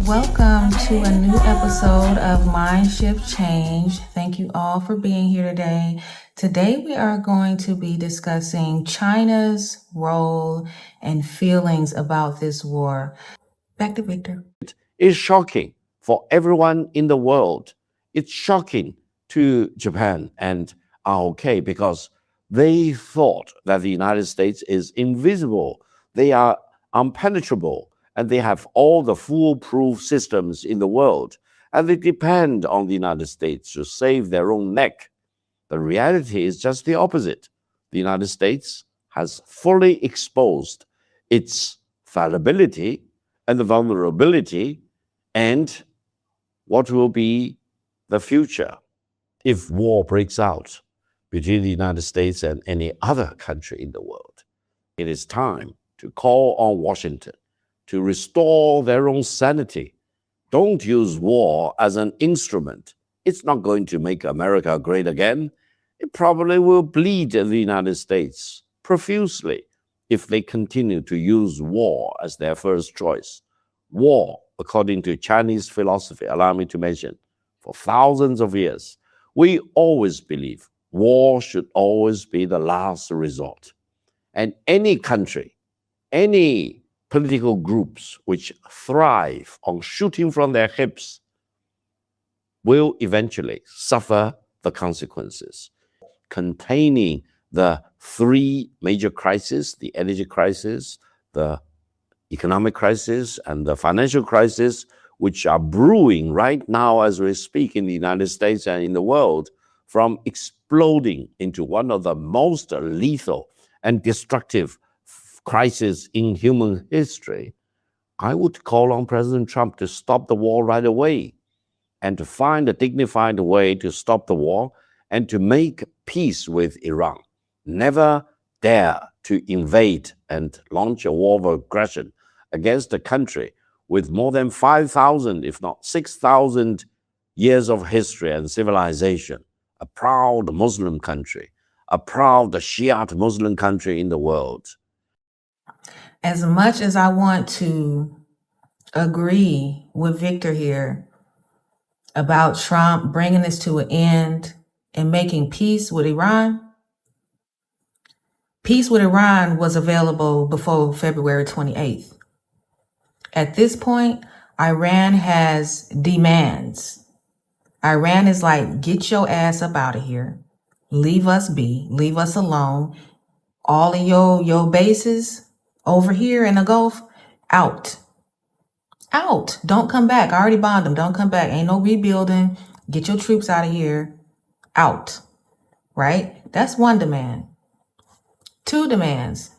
Welcome to a new episode of Mind Shift Change. Thank you all for being here today. Today we are going to be discussing China's role and feelings about this war. Back to Victor. It's shocking for everyone in the world. It's shocking to Japan and ROK because they thought that the United States is invisible, they are impenetrable, and they have all the foolproof systems in the world, and they depend on the United States to save their own neck. The reality is just the opposite. The United States has fully exposed its fallibility and the vulnerability and what will be the future if war breaks out between the United States and any other country in the world. It is time to call on Washington to restore their own sanity. Don't use war as an instrument. It's not going to make America great again. It probably will bleed the United States profusely if they continue to use war as their first choice. War, according to Chinese philosophy, allow me to mention, for thousands of years, we always believe war should always be the last resort. And any country, any political groups which thrive on shooting from their hips will eventually suffer the consequences. Containing the three major crises, the energy crisis, the economic crisis, and the financial crisis, which are brewing right now as we speak in the United States and in the world, from exploding into one of the most lethal and destructive crises in human history, I would call on President Trump to stop the war right away and to find a dignified way to stop the war and to make peace with Iran. Never dare to invade and launch a war of aggression against a country with more than 5,000, if not 6,000 years of history and civilization, a proud Muslim country, a proud Shiite Muslim country in the world. As much as I want to agree with Victor here about Trump bringing this to an end and making peace with Iran, peace with Iran was available before February 28th. At this point, Iran has demands. Iran is like, get your ass up out of here. Leave us be. Leave us alone. All of your bases over here in the Gulf, out. Out. Don't come back. I already bombed them. Don't come back. Ain't no rebuilding. Get your troops out of here. Out. Right? That's one demand. Two demands.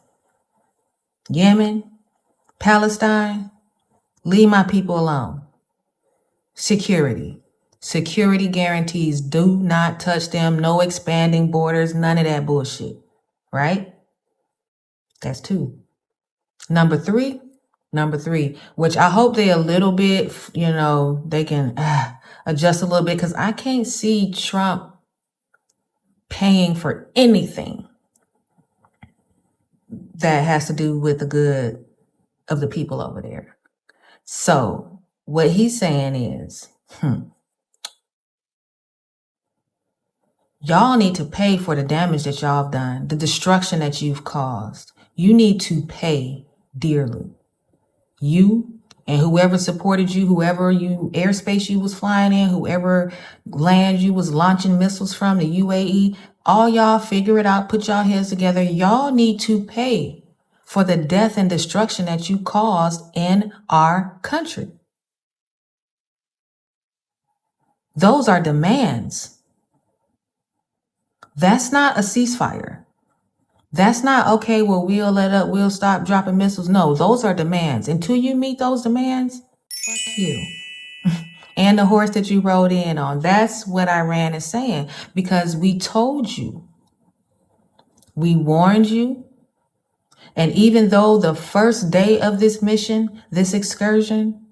Yemen, Palestine, leave my people alone. Security. Security guarantees. Do not touch them. No expanding borders. None of that bullshit. Right? That's two. Number three, which I hope they a little bit, they can adjust a little bit, because I can't see Trump paying for anything that has to do with the good of the people over there. So what he's saying is, y'all need to pay for the damage that y'all have done, the destruction that you've caused. You need to pay dearly. You and whoever supported you, whoever airspace you was flying in, whoever land you was launching missiles from, the UAE, all y'all figure it out, put y'all heads together. Y'all need to pay for the death and destruction that you caused in our country. Those are demands. That's not a ceasefire. That's not, okay, well, we'll stop dropping missiles. No, those are demands. Until you meet those demands, fuck you. And the horse that you rode in on. That's what Iran is saying. Because we told you. We warned you. And even though the first day of this mission, this excursion,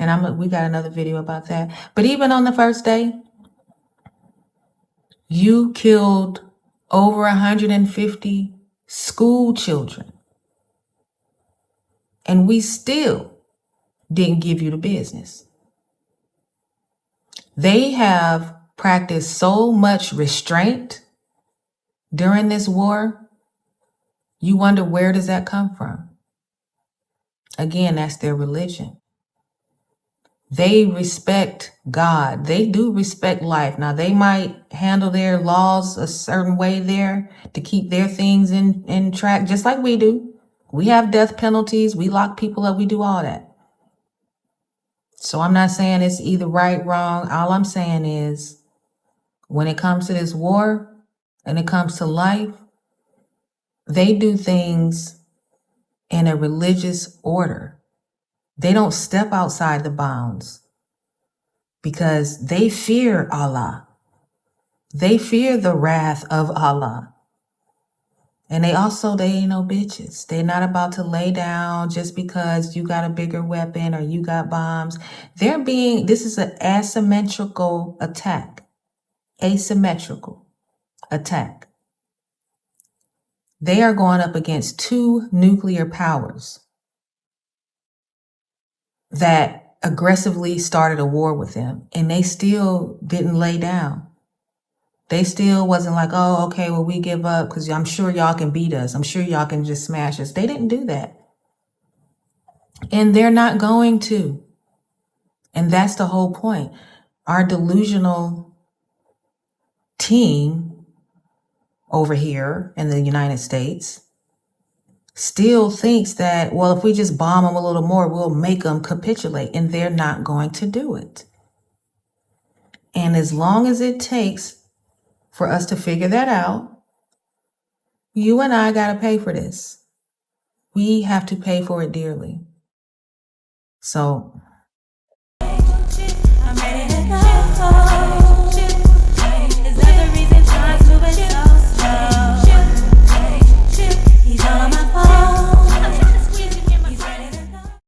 and we got another video about that. But even on the first day, you killed over 150 school children. And we still didn't give you the business. They have practiced so much restraint during this war. You wonder, where does that come from? Again, that's their religion. They respect God. They do respect life. Now, they might handle their laws a certain way there to keep their things in track, just like we do. We have death penalties. We lock people up. We do all that. So I'm not saying it's either right, wrong. All I'm saying is, when it comes to this war and it comes to life, they do things in a religious order. They don't step outside the bounds because they fear Allah. They fear the wrath of Allah. And they ain't no bitches. They're not about to lay down just because you got a bigger weapon or you got bombs. This is an asymmetrical attack. Asymmetrical attack. They are going up against 2 nuclear powers that aggressively started a war with them, and they still didn't lay down. They still wasn't like, oh, okay, well, we give up because I'm sure y'all can beat us. I'm sure y'all can just smash us. They didn't do that. And they're not going to. And that's the whole point. Our delusional team over here in the United States still thinks that, well, if we just bomb them a little more, we'll make them capitulate. And they're not going to do it. And as long as it takes for us to figure that out, you and I got to pay for this. We have to pay for it dearly. So